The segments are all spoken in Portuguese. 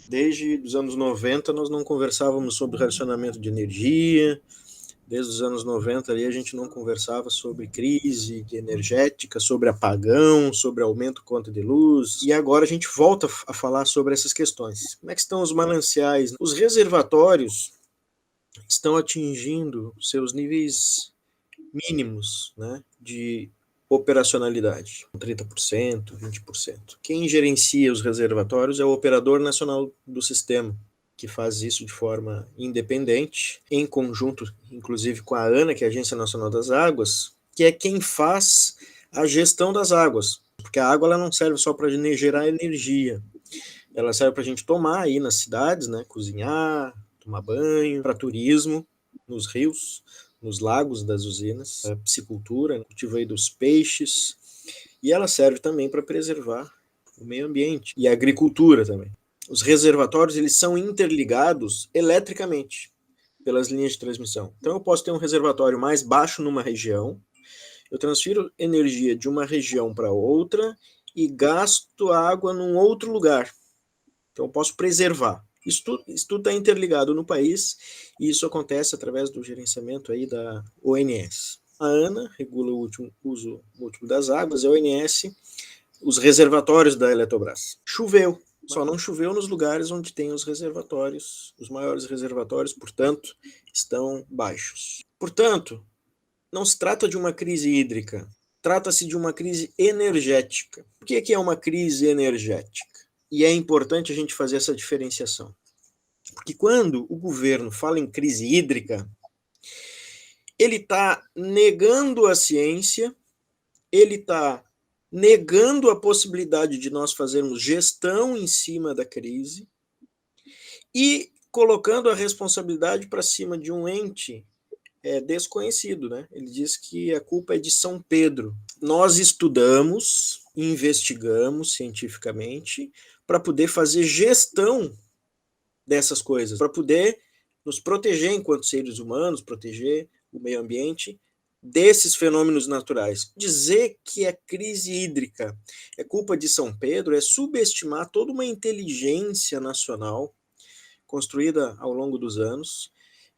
Desde os anos 90 nós não conversávamos sobre racionamento de energia, desde os anos 90 ali a gente não conversava sobre crise energética, sobre apagão, sobre aumento de conta de luz, e agora a gente volta a falar sobre essas questões. Como é que estão os mananciais? Os reservatórios estão atingindo seus níveis mínimos, né, de operacionalidade, 30%, 20%. Quem gerencia os reservatórios é o Operador Nacional do Sistema, que faz isso de forma independente, em conjunto, inclusive, com a ANA, que é a Agência Nacional das Águas, que é quem faz a gestão das águas, porque a água ela não serve só para gerar energia, ela serve para a gente tomar aí nas cidades, né, cozinhar, tomar banho, para turismo, nos rios, nos lagos das usinas, a piscicultura, cultivo aí dos peixes, e ela serve também para preservar o meio ambiente e a agricultura também. Os reservatórios eles são interligados eletricamente pelas linhas de transmissão. Então eu posso ter um reservatório mais baixo numa região, eu transfiro energia de uma região para outra e gasto água num outro lugar. Então eu posso preservar. Isso tudo está interligado no país e isso acontece através do gerenciamento aí da ONS. A ANA regula o uso múltiplo das águas, a ONS os reservatórios da Eletrobras. Choveu, só não choveu nos lugares onde tem os reservatórios, os maiores reservatórios, portanto, estão baixos. Portanto, não se trata de uma crise hídrica, trata-se de uma crise energética. O que é uma crise energética? E é importante a gente fazer essa diferenciação. Porque quando o governo fala em crise hídrica, ele está negando a ciência, ele está negando a possibilidade de nós fazermos gestão em cima da crise e colocando a responsabilidade para cima de um ente desconhecido, né? Ele diz que a culpa é de São Pedro. Nós estudamos, investigamos cientificamente para poder fazer gestão dessas coisas, para poder nos proteger enquanto seres humanos, proteger o meio ambiente desses fenômenos naturais. Dizer que a crise hídrica é culpa de São Pedro é subestimar toda uma inteligência nacional construída ao longo dos anos,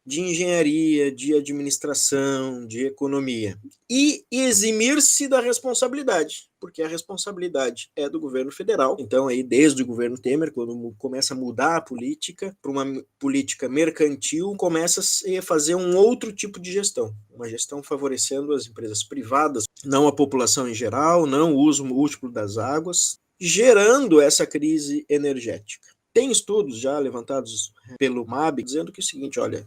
de engenharia, de administração, de economia, e eximir-se da responsabilidade, porque a responsabilidade é do governo federal. Então, aí, desde o governo Temer, quando começa a mudar a política para uma política mercantil, começa a fazer um outro tipo de gestão, uma gestão favorecendo as empresas privadas, não a população em geral, não o uso múltiplo das águas, gerando essa crise energética. Tem estudos já levantados pelo MAB dizendo que é o seguinte, olha,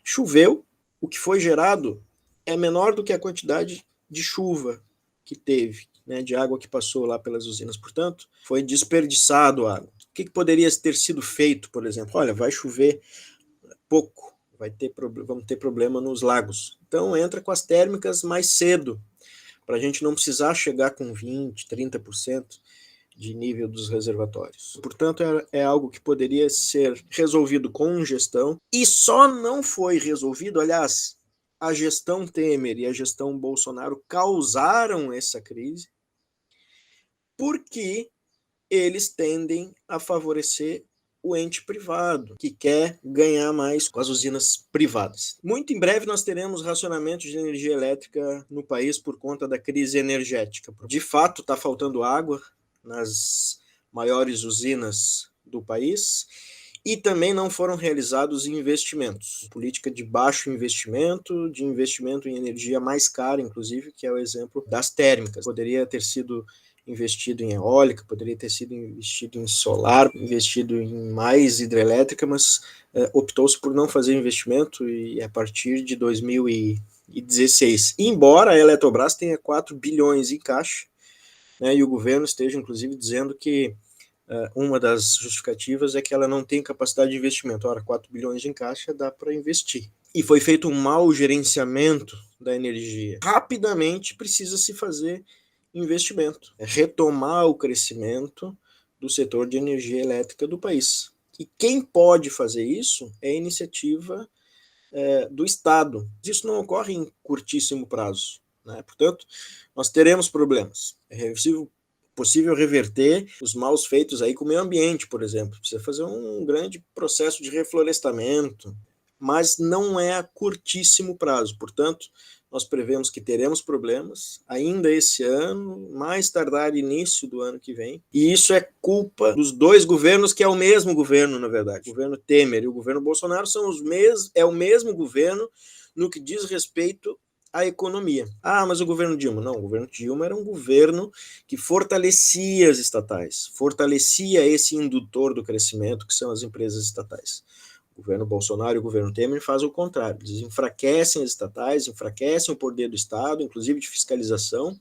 choveu, o que foi gerado é menor do que a quantidade de chuva que teve, né, de água que passou lá pelas usinas. Portanto, foi desperdiçado água. O que poderia ter sido feito, por exemplo? Olha, vai chover pouco, vamos ter problema nos lagos. Então, entra com as térmicas mais cedo, para a gente não precisar chegar com 20%, 30% de nível dos reservatórios. Portanto, é algo que poderia ser resolvido com gestão e só não foi resolvido, aliás, a gestão Temer e a gestão Bolsonaro causaram essa crise porque eles tendem a favorecer o ente privado, que quer ganhar mais com as usinas privadas. Muito em breve nós teremos racionamento de energia elétrica no país por conta da crise energética. De fato, está faltando água nas maiores usinas do país e também não foram realizados investimentos. Política de baixo investimento, de investimento em energia mais cara, inclusive, que é o exemplo das térmicas. Poderia ter sido investido em eólica, poderia ter sido investido em solar, investido em mais hidrelétrica, mas optou-se por não fazer investimento e a partir de 2016. Embora a Eletrobras tenha 4 bilhões em caixa, né, e o governo esteja, inclusive, dizendo que uma das justificativas é que ela não tem capacidade de investimento. Ora, 4 bilhões em caixa dá para investir. E foi feito um mau gerenciamento da energia. Rapidamente precisa se fazer investimento, retomar o crescimento do setor de energia elétrica do país. E quem pode fazer isso é a iniciativa do Estado. Isso não ocorre em curtíssimo prazo, né? Portanto, nós teremos problemas. É possível possível reverter os maus feitos aí com o meio ambiente, por exemplo. Precisa fazer um grande processo de reflorestamento, mas não é a curtíssimo prazo. Portanto, nós prevemos que teremos problemas ainda esse ano, mais tardar início do ano que vem, e isso é culpa dos dois governos, que é o mesmo governo, na verdade. O governo Temer e o governo Bolsonaro é o mesmo governo no que diz respeito à economia. Ah, mas o governo Dilma? Não, o governo Dilma era um governo que fortalecia as estatais, fortalecia esse indutor do crescimento, que são as empresas estatais. O governo Bolsonaro e o governo Temer fazem o contrário. Eles enfraquecem as estatais, enfraquecem o poder do Estado, inclusive de fiscalização,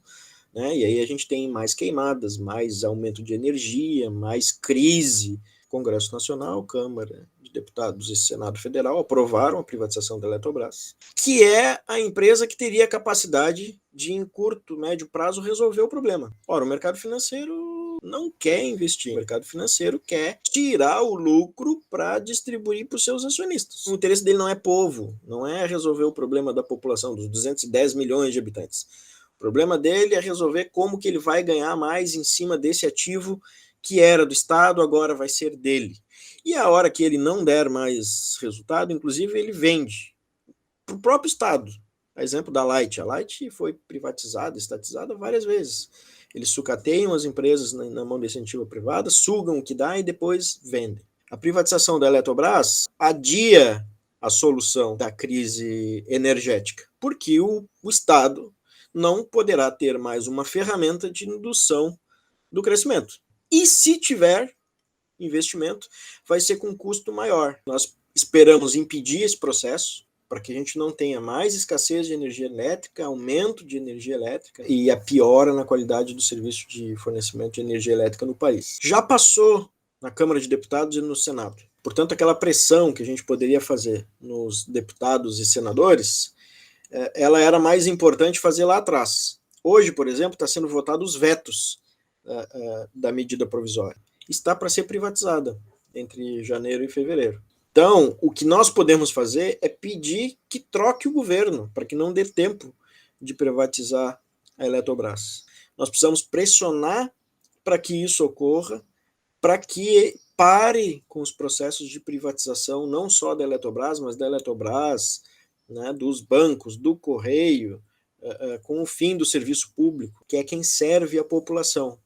né? E aí a gente tem mais queimadas, mais aumento de energia, mais crise. Congresso Nacional, Câmara de Deputados e Senado Federal aprovaram a privatização da Eletrobras, que é a empresa que teria a capacidade de, em curto, médio prazo, resolver o problema. Ora, o mercado financeiro não quer investir. O mercado financeiro quer tirar o lucro para distribuir para os seus acionistas. O interesse dele não é povo, não é resolver o problema da população, dos 210 milhões de habitantes. O problema dele é resolver como que ele vai ganhar mais em cima desse ativo que era do Estado, agora vai ser dele. E a hora que ele não der mais resultado, inclusive, ele vende para o próprio Estado. A exemplo da Light. A Light foi privatizada, estatizada várias vezes. Eles sucateiam as empresas na mão da iniciativa privada, sugam o que dá e depois vendem. A privatização da Eletrobras adia a solução da crise energética, porque o Estado não poderá ter mais uma ferramenta de indução do crescimento. E se tiver investimento, vai ser com custo maior. Nós esperamos impedir esse processo para que a gente não tenha mais escassez de energia elétrica, aumento de energia elétrica e a piora na qualidade do serviço de fornecimento de energia elétrica no país. Já passou na Câmara de Deputados e no Senado. Portanto, aquela pressão que a gente poderia fazer nos deputados e senadores, ela era mais importante fazer lá atrás. Hoje, por exemplo, está sendo votados os vetos da medida provisória. Está para ser privatizada entre janeiro e fevereiro. Então, o que nós podemos fazer é pedir que troque o governo, para que não dê tempo de privatizar a Eletrobras. Nós precisamos pressionar para que isso ocorra, para que pare com os processos de privatização, não só da Eletrobras, mas da Eletrobras, né, dos bancos, do Correio, com o fim do serviço público, que é quem serve a população.